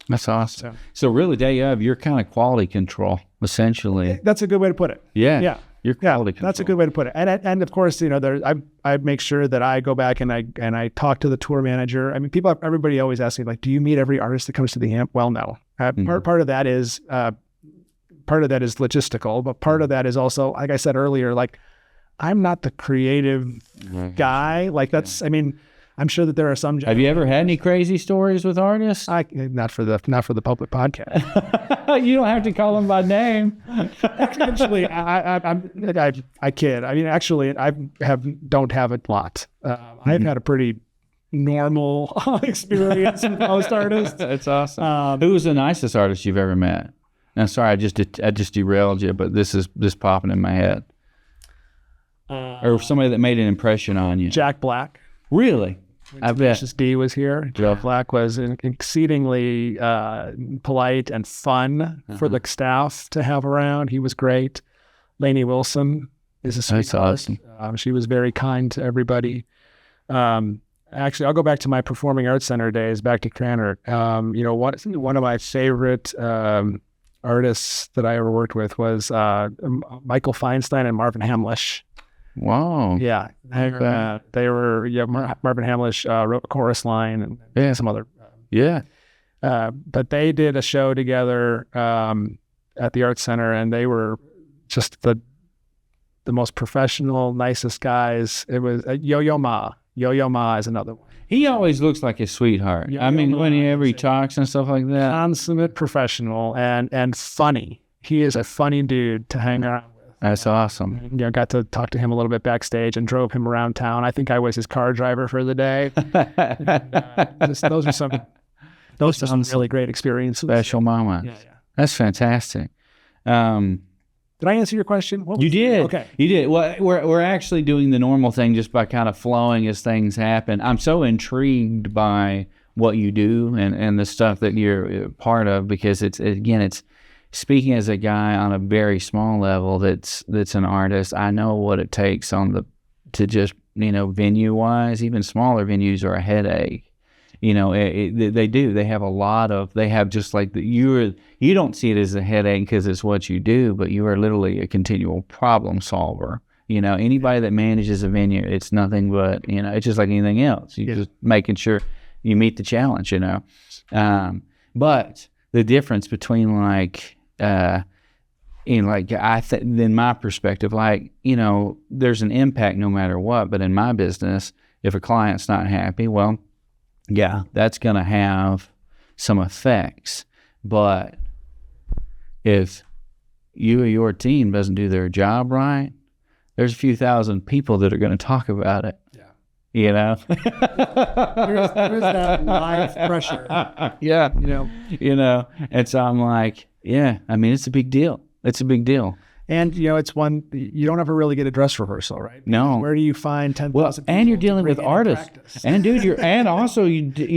That's awesome. So really, day of, you're kind of quality control essentially. That's a good way to put it. Yeah. Your quality control. That's a good way to put it. And of course, I make sure that I go back and I talk to the tour manager. I mean, everybody always asks me, like, do you meet every artist that comes to the AMP? Well, no. Part of that is logistical, but part of that is also, like I said earlier, like, I'm not the creative guy. Like I mean, I'm sure that there are some. Have you ever had any crazy stories with artists? Not for the public podcast. You don't have to call them by name. Actually, I kid. I mean, actually, I don't have a lot. I've had a pretty normal experience with most artists. That's awesome. Who was the nicest artist you've ever met? Now, sorry, I just derailed you, but this popping in my head. Or somebody that made an impression on you. Jack Black. Really? I bet. D was here. Jack Black was exceedingly polite and fun for the staff to have around. He was great. Lainey Wilson is a sweetheart. That's awesome. She was very kind to everybody. Actually, I'll go back to my Performing Arts Center days, back to Krannert. One of my favorite artists that I ever worked with was Michael Feinstein and Marvin Hamlisch. Wow. Yeah. They were, Marvin Hamlisch wrote a chorus line and some other. But they did a show together at the Arts Center, and they were just the most professional, nicest guys. It was Yo-Yo Ma. Yo-Yo Ma is another one. He always looks like a sweetheart. I mean, whenever he talks and stuff like that. Consummate professional and funny. He is a funny dude to hang around. That's awesome. Got to talk to him a little bit backstage and drove him around town. I think I was his car driver for the day. Those are some really great experiences. Special moments. Yeah. That's fantastic. Did I answer your question? You did. Okay. You did. Well, we're actually doing the normal thing just by kind of flowing as things happen. I'm so intrigued by what you do and the stuff that you're part of, because it's speaking as a guy on a very small level that's an artist. I know what it takes to just venue wise. Even smaller venues are a headache, They do. They have a lot of. They have just like you don't see it as a headache because it's what you do, but you are literally a continual problem solver. Anybody that manages a venue, it's nothing but it's just like anything else. You're just making sure you meet the challenge. But the difference between in my perspective, there's an impact no matter what. But in my business, if a client's not happy, well, yeah, that's going to have some effects. But if you or your team doesn't do their job right, there's a few thousand people that are going to talk about it. Yeah. There's that live pressure. Yeah. And so I'm like, yeah, I mean, it's a big deal. It's a big deal. And, it's one, you don't ever really get a dress rehearsal, right? No. Where do you find 10,000 people? And you're dealing with artists. And dude, you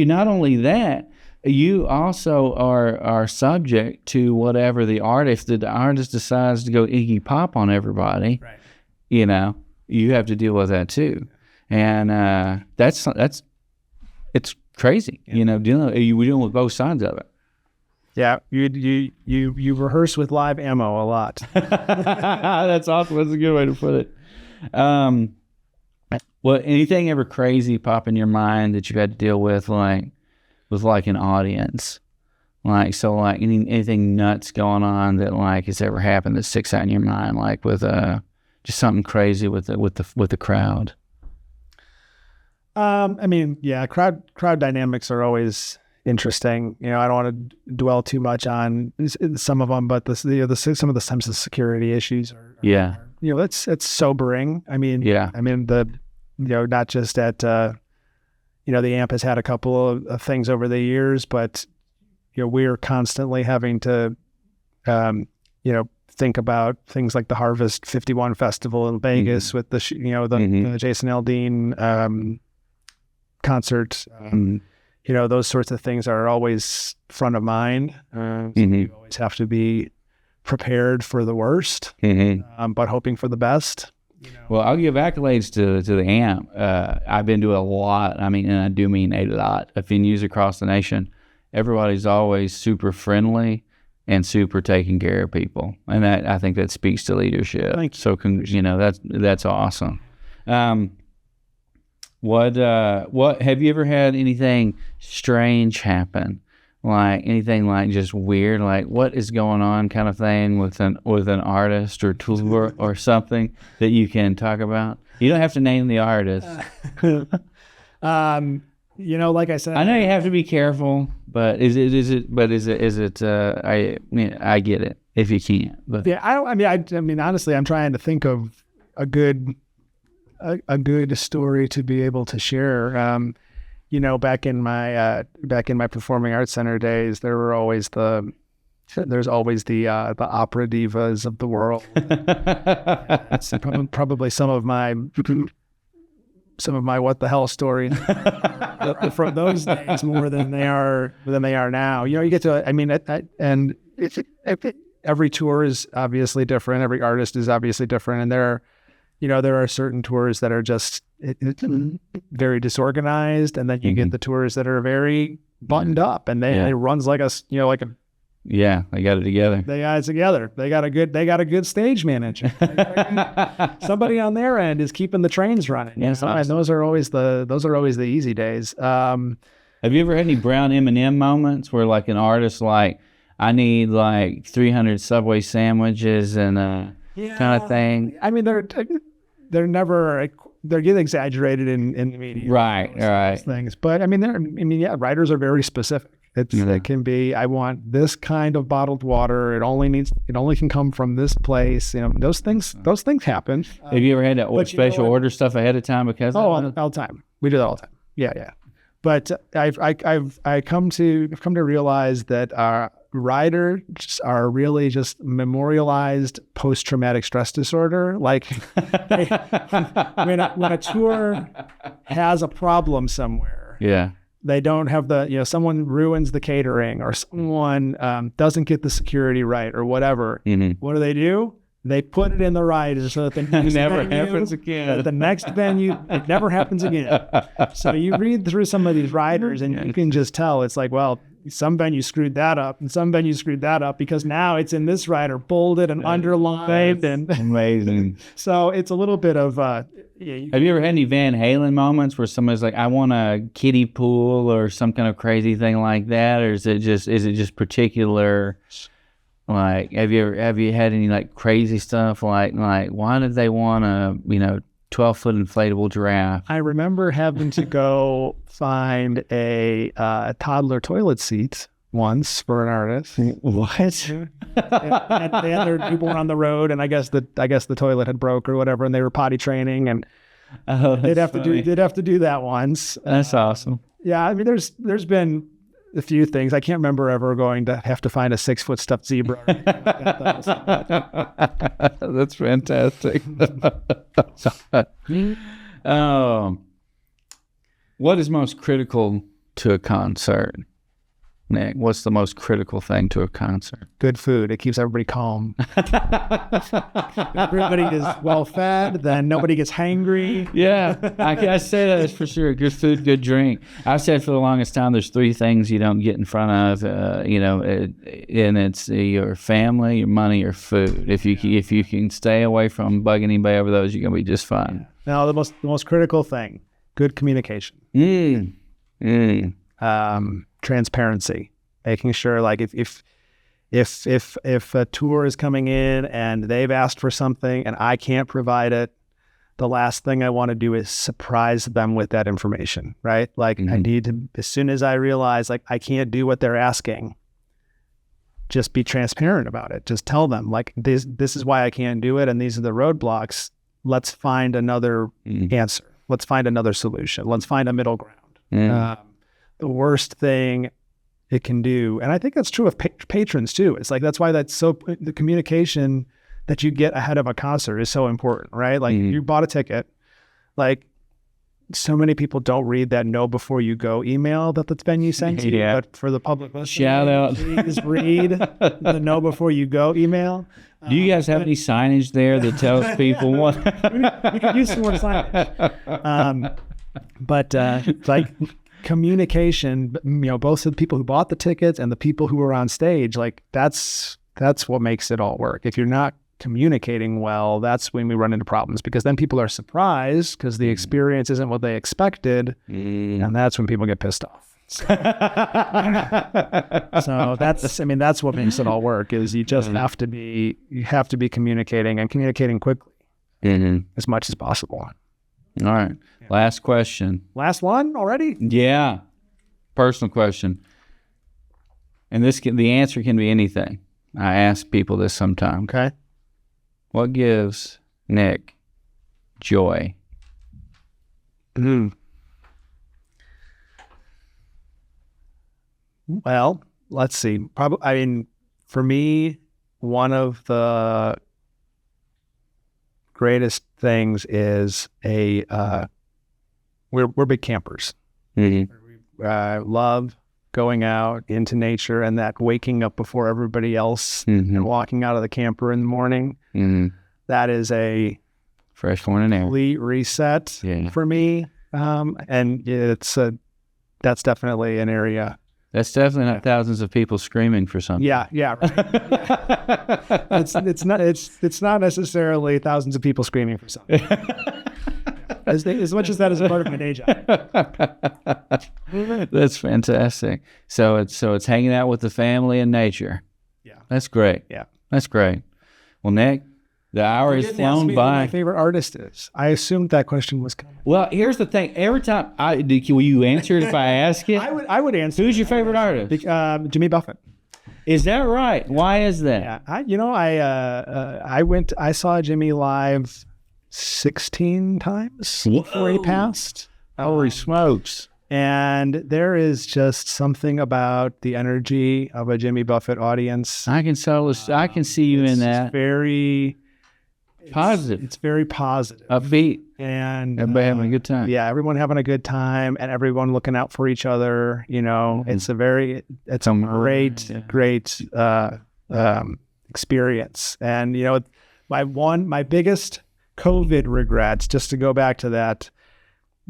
not only that, you also are subject to whatever the artist decides to go Iggy Pop on everybody. Right. You have to deal with that too. And it's crazy, we're dealing with both sides of it. Yeah, you rehearse with live ammo a lot. That's awesome. That's a good way to put it. Well, anything ever crazy pop in your mind that you've had to deal with, with an audience? Anything nuts going on that has ever happened that sticks out in your mind, with just something crazy with the crowd? Crowd dynamics are always interesting. I don't want to dwell too much on some of them, but some of the sense of security issues are it's sobering. Not just at the AMP has had a couple of things over the years, but we're constantly having to think about things like the Harvest 51 Festival in Vegas with the Jason Aldean concert. Those sorts of things are always front of mind. So you always have to be prepared for the worst, but hoping for the best. Well, I'll give accolades to the AMP. I've been to a lot, and I do mean a lot of venues across the nation. Everybody's always super friendly and super taking care of people. And I think that speaks to leadership. So, that's awesome. What have you ever had anything strange happen? Anything just weird, what is going on kind of thing with an artist or tour or something that you can talk about? You don't have to name the artist. Like I said, I know you have to be careful, but is it I get it if you can't. But honestly, I'm trying to think of a good story to be able to share. Back in my performing arts center days, there's always the opera divas of the world. It's probably some of my what the hell stories from those days more than they are now. You get to every tour is obviously different. Every artist is obviously different, and there are certain tours that are just very disorganized, and then you get the tours that are very buttoned up, and it runs like a yeah, they got it together. They got it together. They got a good stage manager. Somebody on their end is keeping the trains running. Yeah, awesome. And those are always the easy days. Have you ever had any Brown M&M moments where an artist I need 300 Subway sandwiches and kind of thing? They're never they're getting exaggerated in the media. Right. Things, but writers are very specific. It can be, I want this kind of bottled water. It only can come from this place. Those things happen. Have you ever had to special order stuff ahead of time because all the time. We do that all the time. Yeah. But I've come to realize that writers are really just memorialized post-traumatic stress disorder. When a tour has a problem somewhere. Yeah. They don't have someone ruins the catering or someone doesn't get the security right or whatever. Mm-hmm. What do? They put it in the rider so that the next happens again. The next venue, it never happens again. So you read through some of these riders and you can just tell it's like, well, some venue screwed that up and some venue screwed that up because now it's in this rider, bolded and underlined. And amazing. So it's a little bit of... Have you ever had any Van Halen moments where somebody's like, I want a kiddie pool or some kind of crazy thing like that? Or is it just particular... Like, have you had any like crazy stuff like why did they want a 12-foot inflatable giraffe? I remember having to go find a toddler toilet seat once for an artist. What? They had their newborn on the road, and I guess the toilet had broke or whatever, and they were potty training, and they'd have to do that once. That's awesome. Yeah, I mean, there's been a few things. I can't remember ever going to have to find a 6-foot stuffed zebra. That's fantastic. What is most critical to a concert, Nick? What's the most critical thing to a concert? Good food. It keeps everybody calm. Everybody is well fed, then nobody gets hangry. Yeah, I say that is for sure. Good food, good drink. I've said for the longest time there's 3 things you don't get in front of, and it's your family, your money, your food. If you can stay away from bugging anybody over those, you're gonna be just fine. Now the most critical thing, good communication. Transparency, making sure like if a tour is coming in and they've asked for something and I can't provide it, the last thing I want to do is surprise them with that information, right? Like I need to, as soon as I realize like I can't do what they're asking, just be transparent about it. Just tell them like this is why I can't do it and these are the roadblocks. Let's find another answer. Let's find another solution. Let's find a middle ground. The worst thing it can do, and I think that's true of patrons too. It's like that's why the communication that you get ahead of a concert is so important, right? Like you bought a ticket, like so many people don't read that know before you go email that the venue sends you. But for the public listening, shout out, please read the know before you go email. Do you guys have any signage there that tells people what? We could use some more signage. But like communication, both of the people who bought the tickets and the people who were on stage, like that's what makes it all work. If you're not communicating well, that's when we run into problems because then people are surprised because the experience isn't what they expected, and that's when people get pissed off. So that's what makes it all work. Is you just have to be communicating and communicating quickly as much as possible. All right. Last question. Last one already? Yeah. Personal question. And the answer can be anything. I ask people this sometimes. Okay. What gives Nick joy? Well, let's see. For me, one of the greatest things is we're big campers. Love going out into nature and that waking up before everybody else and walking out of the camper in the morning. That is a fresh morning air, complete reset for me. And that's definitely an area. That's definitely not thousands of people screaming for something. Yeah, right. It's not necessarily thousands of people screaming for something. As much as that is a part of my day job. That's fantastic. So it's hanging out with the family and nature. Yeah, that's great. Yeah, that's great. Well, Nick, the hour has flown by. Who my favorite artist is. I assumed that question was coming. Well, here's the thing. Every time will you answer it if I ask it? I would answer. Who's your favorite artist? Jimmy Buffett. Is that right? Why is that? Yeah, I saw Jimmy live 16 times before he passed. Holy smokes. And there is just something about the energy of a Jimmy Buffett audience. I can see you in that. Very positive. It's very positive. Upbeat. And everybody having a good time. Yeah, everyone having a good time and everyone looking out for each other. It's a great experience. And, my biggest COVID regrets, just to go back to that,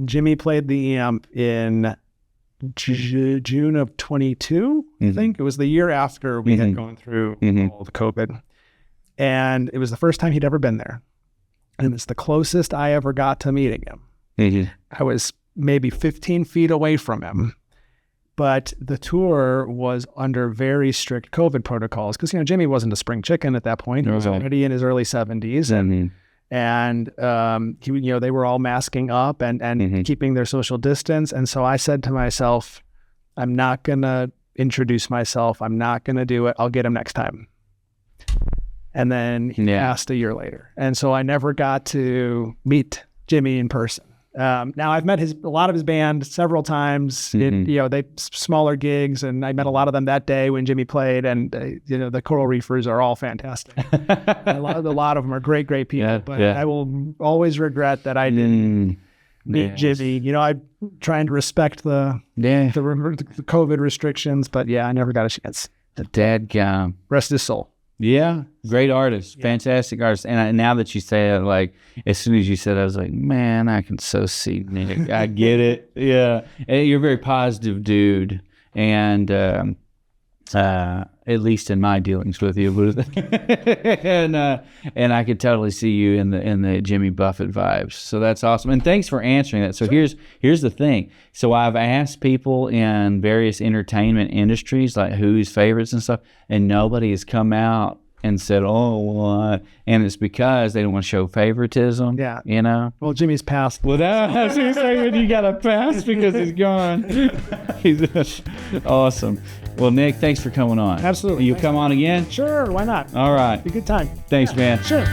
Jimmy played the EM in June of 22, I think. It was the year after we had gone through all the COVID. And it was the first time he'd ever been there. And it's the closest I ever got to meeting him. I was maybe 15 feet away from him. But the tour was under very strict COVID protocols because, Jimmy wasn't a spring chicken at that point. He was already in his early 70s. And they were all masking up and keeping their social distance. And so I said to myself, I'm not going to introduce myself. I'm not going to do it. I'll get him next time. And then he passed a year later. And so I never got to meet Jimmy in person. Now I've met a lot of his band several times. They smaller gigs, and I met a lot of them that day when Jimmy played. And the Coral Reefers are all fantastic. a lot of them are great people. But I will always regret that I didn't meet Jimmy. I'm trying to respect the COVID restrictions, but I never got a chance. The dadgum. Rest his soul. Yeah, great artist, fantastic artist. And now that you say it, like, as soon as you said it, I was like, man, I can so see Nick. I get it. Yeah. And you're a very positive dude. And at least in my dealings with you. and I could totally see you in the Jimmy Buffett vibes. So that's awesome. And thanks for answering that. So here's the thing. So I've asked people in various entertainment industries, like who's favorites and stuff, and nobody has come out and said, oh, what? And it's because they don't want to show favoritism. Yeah. Well, Jimmy's passed. Well, that's what saying. You got to pass because he's gone. He's awesome. Well, Nick, thanks for coming on. Absolutely. You come on again? Sure. Why not? All right. Be a good time. Thanks, man. Sure.